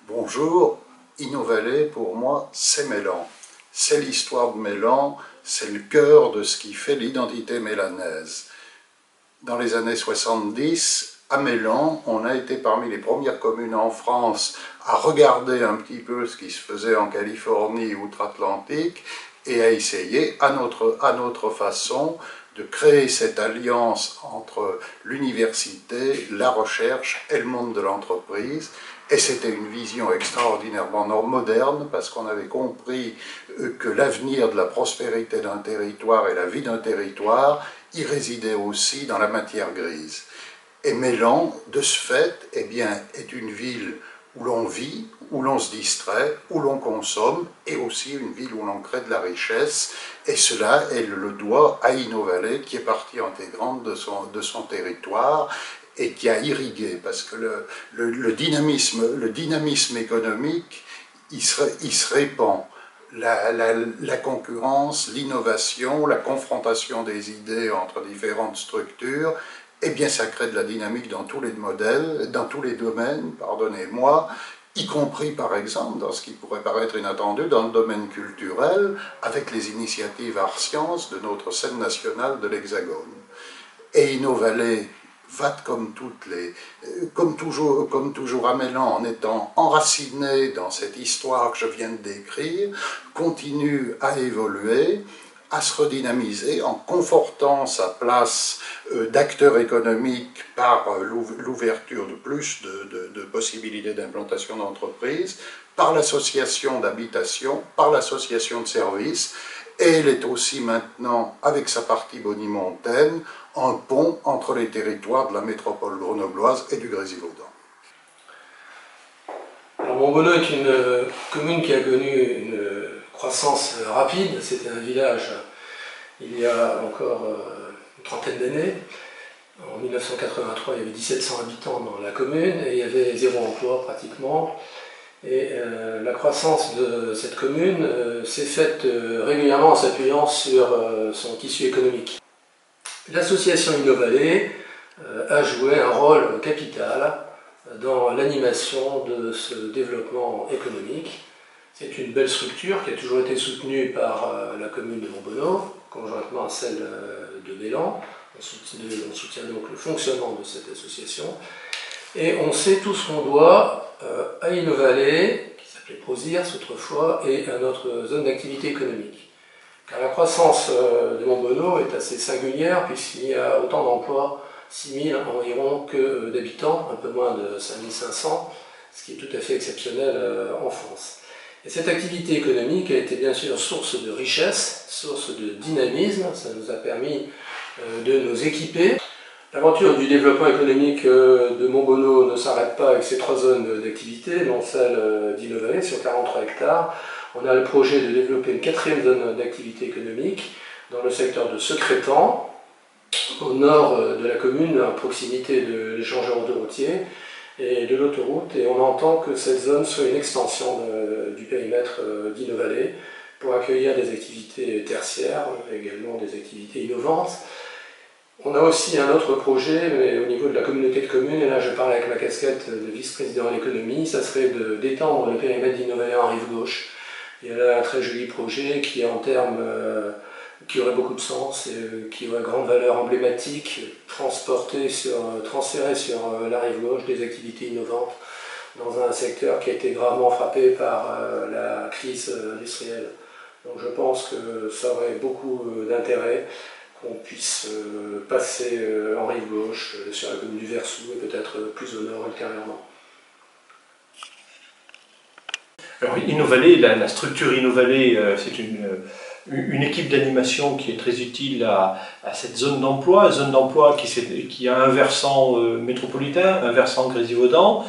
Bonjour, Innovallée pour moi c'est Mélan. C'est l'histoire de Mélan, c'est le cœur de ce qui fait l'identité mélanaise. Dans les années 70, à Mélan, on a été parmi les premières communes en France à regarder un petit peu ce qui se faisait en Californie outre-Atlantique et à essayer à notre façon de créer cette alliance entre l'université, la recherche et le monde de l'entreprise. Et c'était une vision extraordinairement moderne parce qu'on avait compris que l'avenir de la prospérité d'un territoire et la vie d'un territoire y résidait aussi dans la matière grise. Et Mélan, de ce fait, eh bien, est une ville où l'on vit, où l'on se distrait, où l'on consomme, et aussi une ville où l'on crée de la richesse. Et cela, elle le doit à Innovallée, qui est partie intégrante de son territoire, et qui a irrigué, parce que le dynamisme économique, il se répand. La concurrence, l'innovation, la confrontation des idées entre différentes structures, eh bien ça crée de la dynamique dans tous les modèles, dans tous les domaines, pardonnez-moi, y compris par exemple dans ce qui pourrait paraître inattendu dans le domaine culturel, avec les initiatives Art Sciences de notre scène nationale de l'Hexagone. Et Innovallée va comme toujours à Mélan, en étant enraciné dans cette histoire que je viens de décrire, continue à évoluer, à se redynamiser en confortant sa place d'acteur économique par l'ouverture de plus de possibilités d'implantation d'entreprises, par l'association d'habitation, par l'association de services, et elle est aussi maintenant, avec sa partie bonimontaine, un pont entre les territoires de la métropole grenobloise et du Grésivaudan. Montbonneau est une commune qui a connu une croissance rapide. C'était un village il y a encore une trentaine d'années. En 1983, il y avait 1700 habitants dans la commune et il y avait zéro emploi pratiquement. Et la croissance de cette commune s'est faite régulièrement en s'appuyant sur son tissu économique. L'association Innovallée a joué un rôle capital dans l'animation de ce développement économique. C'est une belle structure qui a toujours été soutenue par la commune de Montbonneau, conjointement à celle de Mélan. On soutient donc le fonctionnement de cette association. Et on sait tout ce qu'on doit à Innovallée, qui s'appelait Prosirs autrefois, et à notre zone d'activité économique. Car la croissance de Montbonneau est assez singulière, puisqu'il y a autant d'emplois, 6 000 environ, que d'habitants, un peu moins de 5 500, ce qui est tout à fait exceptionnel en France. Et cette activité économique a été bien sûr source de richesse, source de dynamisme, ça nous a permis de nous équiper. L'aventure du développement économique de Montbonneau ne s'arrête pas avec ces 3 zones d'activité, dont celle d'Innovallée sur 43 hectares. On a le projet de développer une 4e zone d'activité économique dans le secteur de Secrétan, au nord de la commune, à proximité de l'échangeur autoroutier et de l'autoroute. Et on entend que cette zone soit une extension du périmètre d'Innovallée pour accueillir des activités tertiaires, également des activités innovantes. On a aussi un autre projet, mais au niveau de la communauté de communes, et là je parle avec ma casquette de vice-président à l'économie, ça serait d'étendre le périmètre d'Innovallée en rive gauche. Il y a là un très joli projet qui, en termes, qui aurait beaucoup de sens, et, qui aurait grande valeur emblématique, transféré sur la rive gauche des activités innovantes dans un secteur qui a été gravement frappé par la crise industrielle. Donc je pense que ça aurait beaucoup d'intérêt qu'on puisse passer en rive gauche sur la commune du Versou et peut-être plus au nord ultérieurement. Alors Innovallée, la structure Innovallée, c'est une équipe d'animation qui est très utile à cette zone d'emploi qui a un versant métropolitain, un versant Grésivaudan,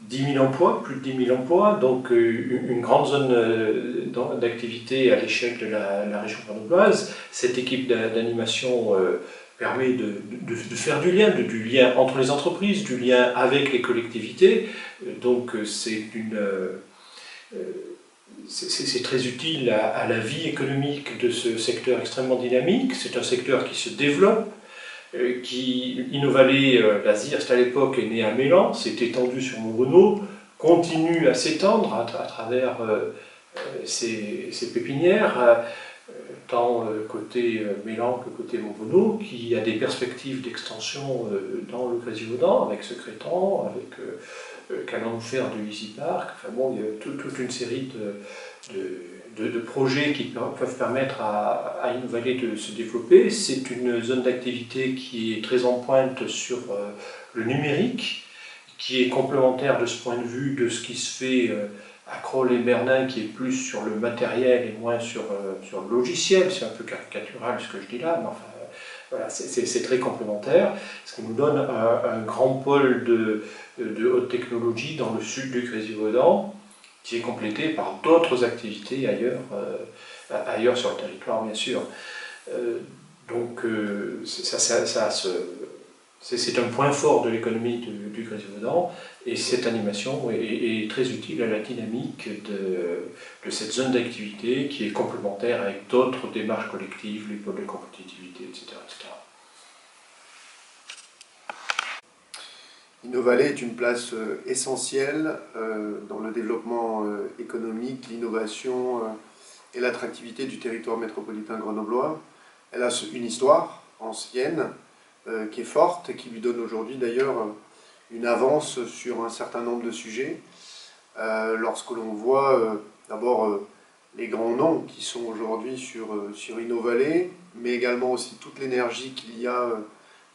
10 000 emplois, plus de 10 000 emplois, donc une grande zone d'activité à l'échelle de la région grenobloise. Cette équipe d'animation permet de faire du lien entre les entreprises, du lien avec les collectivités. Donc c'est très utile à la vie économique de ce secteur extrêmement dynamique. C'est un secteur qui se développe, Innovallée, la ZIRST à l'époque est née à Mélan, s'est étendue sur Montbonneau, continue à s'étendre à travers ces pépinières, tant côté Mélan que côté Montbonneau, qui a des perspectives d'extension dans le Grésivaudan, avec Secrétan, avec Canon de Fer de Easy Park. Enfin bon, il y a toute une série de projets qui peuvent permettre à Innova-Vallée de se développer. C'est une zone d'activité qui est très en pointe sur le numérique, qui est complémentaire de ce point de vue de ce qui se fait à Crolles et Bernin, qui est plus sur le matériel et moins sur le logiciel. C'est un peu caricatural ce que je dis là, mais enfin, voilà, c'est très complémentaire, ce qui nous donne un grand pôle de haute technologie dans le sud du Grésivaudan, qui est complété par d'autres activités ailleurs sur le territoire, bien sûr. Donc, c'est un point fort de l'économie du Grésivaudan, et cette animation est très utile à la dynamique de cette zone d'activité qui est complémentaire avec d'autres démarches collectives, les pôles de compétitivité, etc. Innova-Vallée est une place essentielle dans le développement économique, l'innovation et l'attractivité du territoire métropolitain grenoblois. Elle a une histoire ancienne qui est forte et qui lui donne aujourd'hui d'ailleurs une avance sur un certain nombre de sujets. Lorsque l'on voit d'abord les grands noms qui sont aujourd'hui sur Innova-Vallée, mais également aussi toute l'énergie qu'il y a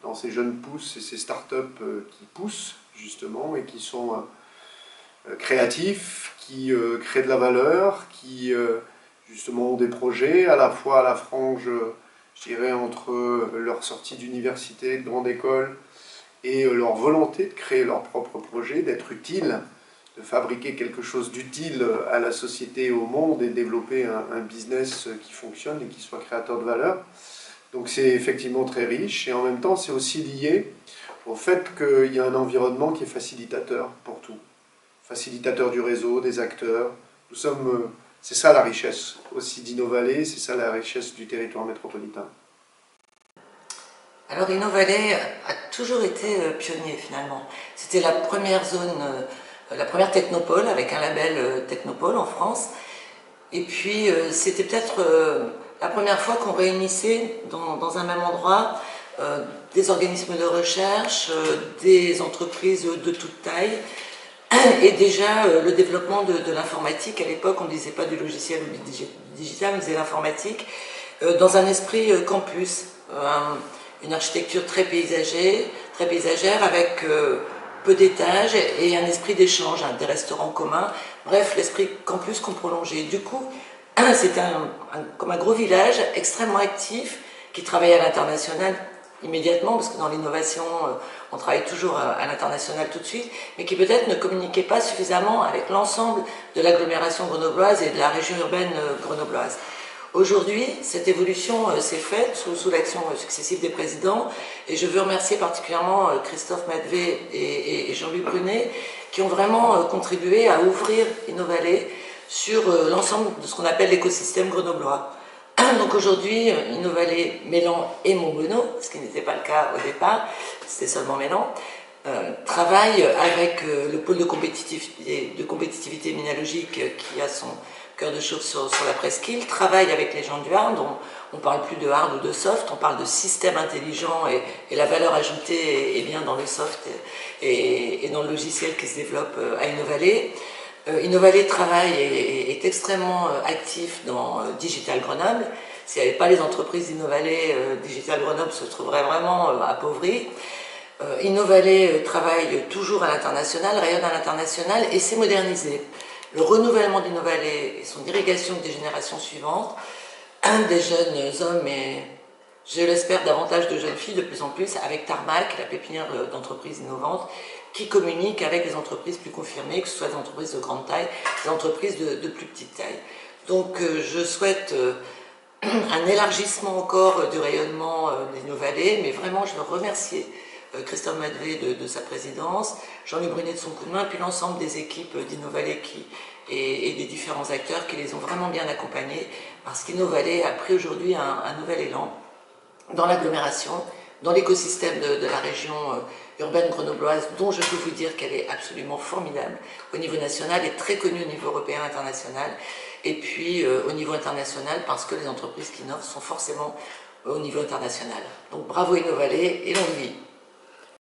dans ces jeunes pousses et ces startups qui poussent justement et qui sont créatifs, qui créent de la valeur, qui justement ont des projets à la fois à la frange, je dirais, entre leur sortie d'université, de grande école et leur volonté de créer leur propre projet, d'être utile, de fabriquer quelque chose d'utile à la société et au monde et développer un business qui fonctionne et qui soit créateur de valeur. Donc c'est effectivement très riche et en même temps c'est aussi lié au fait qu'il y a un environnement qui est facilitateur pour tout. Facilitateur du réseau, des acteurs. C'est ça la richesse aussi d'Innova-Vallée, c'est ça la richesse du territoire métropolitain. Alors Innova-Vallée a toujours été pionnier finalement. C'était la première zone, la première technopole avec un label technopole en France. Et puis c'était peut-être la première fois qu'on réunissait dans un même endroit des organismes de recherche, des entreprises de toute taille, et déjà le développement de l'informatique. À l'époque, on ne disait pas du logiciel ou du digital, on disait l'informatique, dans un esprit campus, une architecture très paysagère avec peu d'étages et un esprit d'échange, des restaurants communs, bref, l'esprit campus qu'on prolongeait. Du coup, c'était comme un gros village extrêmement actif qui travaillait à l'international immédiatement, parce que dans l'innovation, on travaille toujours à l'international tout de suite, mais qui peut-être ne communiquait pas suffisamment avec l'ensemble de l'agglomération grenobloise et de la région urbaine grenobloise. Aujourd'hui, cette évolution s'est faite sous l'action successive des présidents, et je veux remercier particulièrement Christophe Madvé et Jean-Louis Brunet, qui ont vraiment contribué à ouvrir Innova-Vallée sur l'ensemble de ce qu'on appelle l'écosystème grenoblois. Donc aujourd'hui, Innova-Vallée, Mélan et Montbonneau, ce qui n'était pas le cas au départ, c'était seulement Mélan, travaillent avec le pôle de compétitivité minologique qui a son cœur de chauffe sur la presqu'île, travaille avec les gens du hard, on ne parle plus de hard ou de soft, on parle de système intelligent et la valeur ajoutée est bien dans le soft et dans le logiciel qui se développe à Innova-Vallée. Innova-Vallée travaille et est extrêmement actif dans Digital Grenoble. S'il n'y avait pas les entreprises d'Innova-Vallée, Digital Grenoble se trouverait vraiment appauvri. Innova-Vallée travaille toujours à l'international, rayonne à l'international et s'est modernisé. Le renouvellement d'Innova-Vallée et son irrigation des générations suivantes, des jeunes hommes et, je l'espère, davantage de jeunes filles de plus en plus, avec Tarmac, la pépinière d'entreprises innovantes, qui communiquent avec les entreprises plus confirmées, que ce soit des entreprises de grande taille, des entreprises de plus petite taille. Donc je souhaite un élargissement encore du rayonnement d'Innova-Vallée, mais vraiment je veux remercier Christophe Madvé de sa présidence, Jean-Louis Brunet de son coup de main, puis l'ensemble des équipes d'Innova-Vallée et des différents acteurs qui les ont vraiment bien accompagnés, parce qu'Innova-Vallée a pris aujourd'hui un nouvel élan dans l'agglomération, dans l'écosystème de la région urbaine grenobloise, dont je peux vous dire qu'elle est absolument formidable au niveau national et très connue au niveau européen et international. Et puis au niveau international, parce que les entreprises qui innovent sont forcément au niveau international. Donc bravo Innovallée et longue vie.